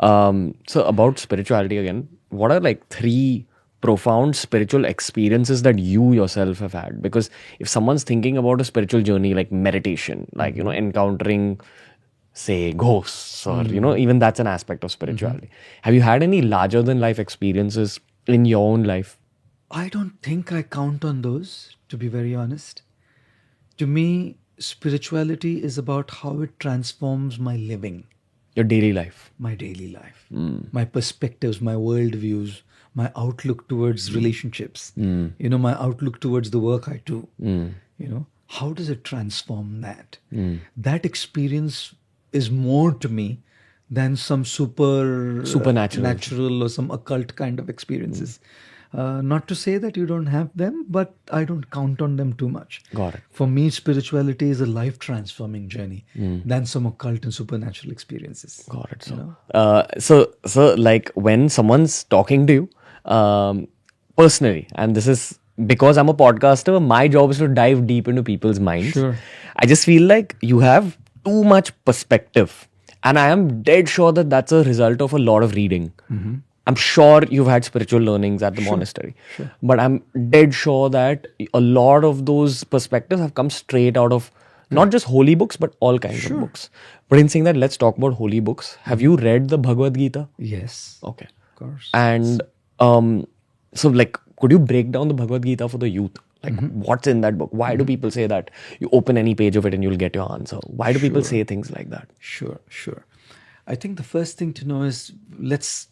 So about spirituality again, what are like three profound spiritual experiences that you yourself have had? Because if someone's thinking about a spiritual journey like meditation, like, encountering, say, ghosts, or, even that's an aspect of spirituality. Have you had any larger than life experiences in your own life? I don't think I count on those, to be very honest. To me, spirituality is about how it transforms my living, Your daily life? my daily life, my perspectives, my worldviews, my outlook towards relationships, my outlook towards the work I do. How does it transform that? That experience is more to me than some Supernatural. natural or some occult kind of experiences. Not to say that you don't have them, but I don't count on them too much. Got it. For me, spirituality is a life transforming journey than some occult and supernatural experiences. Got it. So like when someone's talking to you, personally, and this is because I'm a podcaster, my job is to dive deep into people's minds. Sure. I just feel like you have too much perspective, and I am dead sure that that's a result of a lot of reading. I'm sure you've had spiritual learnings at the monastery, but I'm dead sure that a lot of those perspectives have come straight out of not just holy books, but all kinds of books. But in saying that, let's talk about holy books. Have you read the Bhagwad Gita? Yes. Okay. Of course. And so, like, could you break down the Bhagwad Gita for the youth? Like, what's in that book? Why do people say that? You open any page of it and you'll get your answer. Why do people say things like that? Sure. I think the first thing to know is let's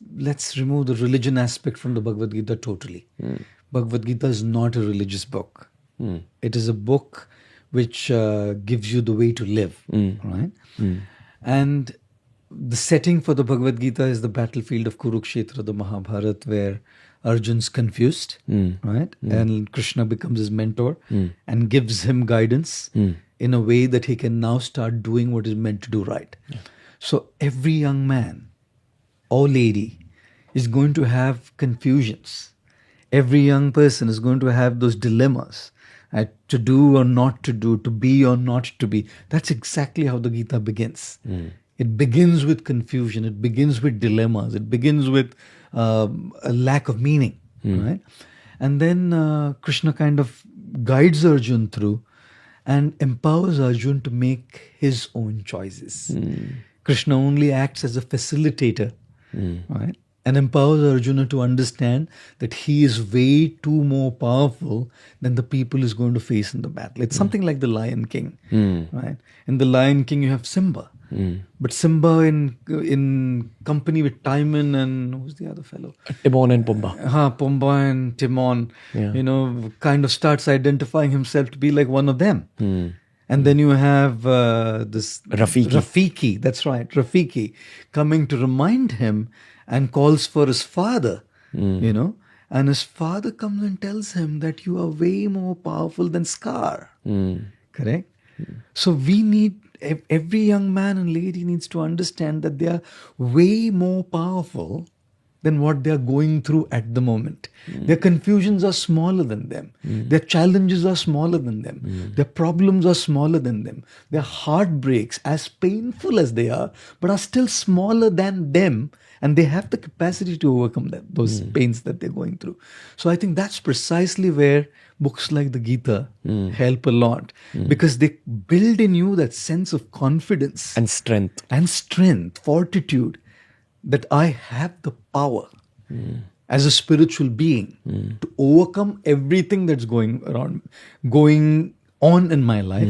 remove the religion aspect from the Bhagavad Gita totally. Bhagavad Gita is not a religious book. It is a book which gives you the way to live, right? And the setting for the Bhagavad Gita is the battlefield of Kurukshetra, the Mahabharata, where Arjun's confused, right? And Krishna becomes his mentor and gives him guidance in a way that he can now start doing what is meant to do right. So every young man or lady is going to have confusions. Every young person is going to have those dilemmas, to do or not to do, to be or not to be. That's exactly how the Gita begins. It begins with confusion. It begins with dilemmas. It begins with a lack of meaning, right? And then Krishna kind of guides Arjun through and empowers Arjun to make his own choices. Krishna only acts as a facilitator, right? And empowers Arjuna to understand that he is way too more powerful than the people he's going to face in the battle. It's something like the Lion King, right? In the Lion King, you have Simba. But Simba in company with Timon and who's the other fellow? Timon and Pumbaa. Pumbaa and Timon, kind of starts identifying himself to be like one of them. And then you have this Rafiki, that's right, Rafiki, coming to remind him and calls for his father, and his father comes and tells him that you are way more powerful than Scar. Correct? So we need, every young man and lady needs to understand that they are way more powerful than what they are going through at the moment. Their confusions are smaller than them. Their challenges are smaller than them. Their problems are smaller than them. Their heartbreaks, as painful as they are, but are still smaller than them, and they have the capacity to overcome those pains that they're going through. So I think that's precisely where books like the Gita help a lot, because they build in you that sense of confidence And strength. fortitude, that I have the power as a spiritual being to overcome everything that's going on in my life,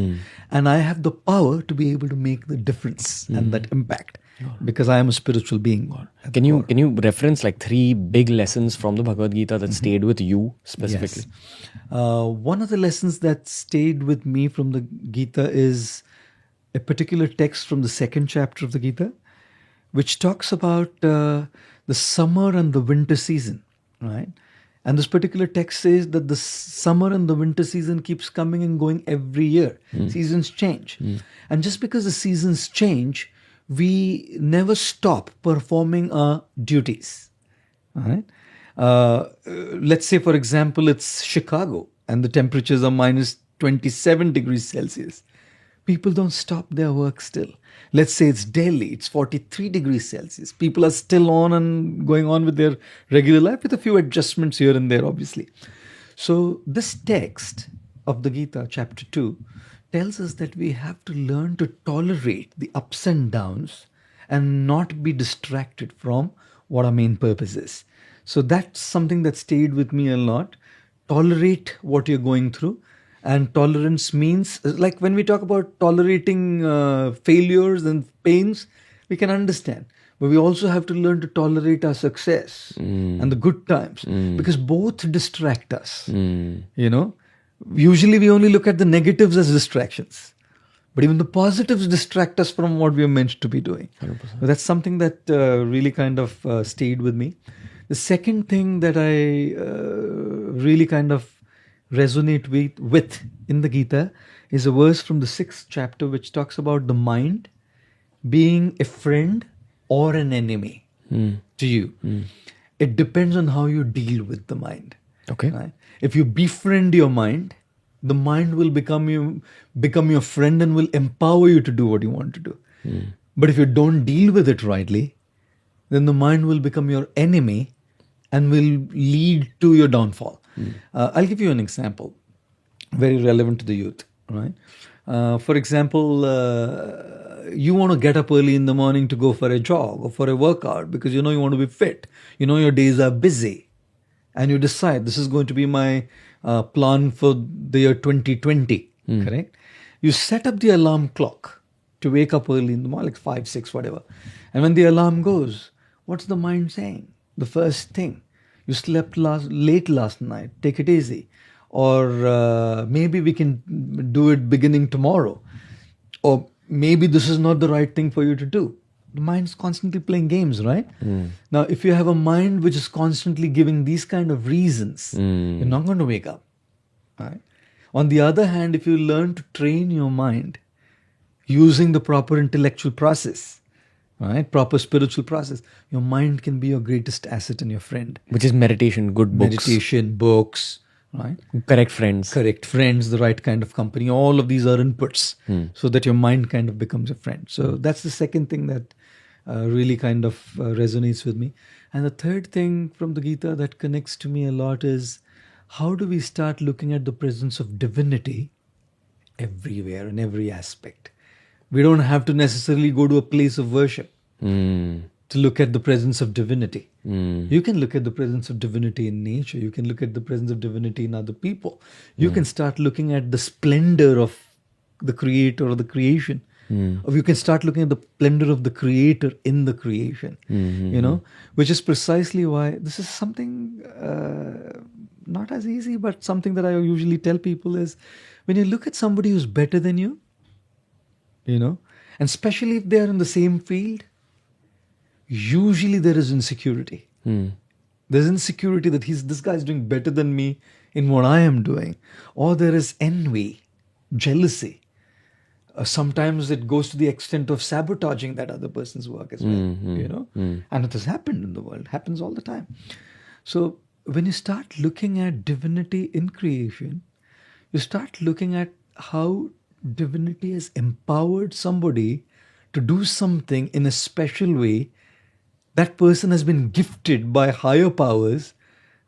and I have the power to be able to make the difference and that impact, because I am a spiritual being. Can you reference like three big lessons from the Bhagavad Gita that stayed with you specifically? Yes. One of the lessons that stayed with me from the Gita is a particular text from the second chapter of the Gita, which talks about the summer and the winter season, right? And this particular text says that the summer and the winter season keeps coming and going every year. Seasons change. And just because the seasons change, we never stop performing our duties, all right? Let's say, for example, it's Chicago and the temperatures are minus 27 degrees Celsius. people don't stop their work still. Let's say it's Delhi, it's 43 degrees Celsius. People are still on and going on with their regular life with a few adjustments here and there, obviously. So, this text of the Gita, chapter 2, tells us that we have to learn to tolerate the ups and downs and not be distracted from what our main purpose is. So, that's something that stayed with me a lot. Tolerate what you're going through. And tolerance means, like when we talk about tolerating failures and pains, we can understand. But we also have to learn to tolerate our success and the good times because both distract us. You know, usually we only look at the negatives as distractions, but even the positives distract us from what we are meant to be doing. 100%. So that's something that really kind of stayed with me. The second thing that I really kind of resonate with in the Gita is a verse from the 6th chapter which talks about the mind being a friend or an enemy to you. It depends on how you deal with the mind. Okay. Right? If you befriend your mind, the mind will become your friend and will empower you to do what you want to do. But if you don't deal with it rightly, then the mind will become your enemy and will lead to your downfall. I'll give you an example, very relevant to the youth. Right? For example, you want to get up early in the morning to go for a jog or for a workout because you know you want to be fit. You know your days are busy. And you decide this is going to be my plan for the year 2020. Correct? You set up the alarm clock to wake up early in the morning, like 5, 6, whatever. And when the alarm goes, what's the mind saying? The first thing, you slept late last night, take it easy. Or maybe we can do it beginning tomorrow. Or maybe this is not the right thing for you to do. The mind's constantly playing games, right? Now, if you have a mind which is constantly giving these kind of reasons, you're not going to wake up. Right? On the other hand, if you learn to train your mind using the proper intellectual process, right, proper spiritual process, your mind can be your greatest asset and your friend. Which is meditation, good books. Meditation, books, right? Correct friends. Correct friends, the right kind of company. All of these are inputs so that your mind kind of becomes a friend. So that's the second thing that really kind of resonates with me. And the third thing from the Gita that connects to me a lot is how do we start looking at the presence of divinity everywhere in every aspect? We don't have to necessarily go to a place of worship to look at the presence of divinity. You can look at the presence of divinity in nature. You can look at the presence of divinity in other people. You can start looking at the splendor of the creator or the creation. Or you can start looking at the splendor of the creator in the creation. You know, which is precisely why this is something not as easy, but something that I usually tell people is when you look at somebody who's better than you, you know, and especially if they are in the same field, usually there is insecurity. There's insecurity that this guy is doing better than me in what I am doing. Or there is envy, jealousy. Sometimes it goes to the extent of sabotaging that other person's work as well, you know. And it has happened in the world, happens all the time. So when you start looking at divinity in creation, you start looking at how divinity has empowered somebody to do something in a special way. That person has been gifted by higher powers,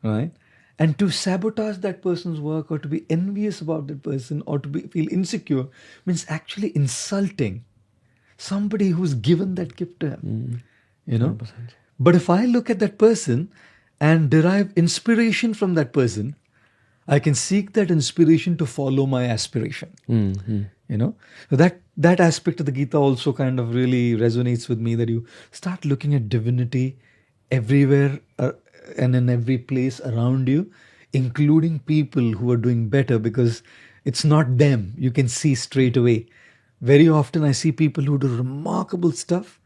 right? And to sabotage that person's work or to be envious about that person or to feel insecure means actually insulting somebody who's given that gift to him, you know? 100%. But if I look at that person and derive inspiration from that person, I can seek that inspiration to follow my aspiration. You know, so that aspect of the Gita also kind of really resonates with me, that you start looking at divinity everywhere and in every place around you, including people who are doing better, because it's not them. You can see straight away. Very often I see people who do remarkable stuff,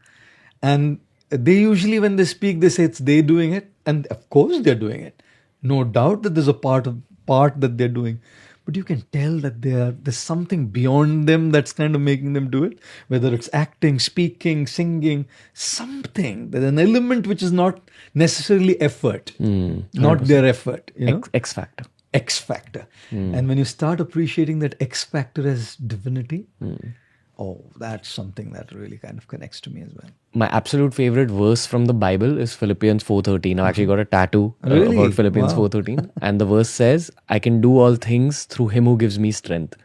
and they usually, when they speak, they say it's they doing it, and of course they're doing it. No doubt that there's a part that they're doing, but you can tell that there's something beyond them that's kind of making them do it, whether it's acting, speaking, singing, something. There's an element which is not necessarily effort, not their effort. You know? X factor. X factor. And when you start appreciating that X factor as divinity, Oh, that's something that really kind of connects to me as well. My absolute favorite verse from the Bible is Philippians 4:13. I've actually got a tattoo Really? about Philippians Wow. 4:13, and the verse says, "I can do all things through Him who gives me strength."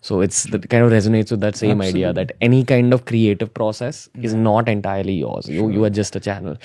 So it's that kind of resonates with that same idea that any kind of creative process is not entirely yours. You are just a channel.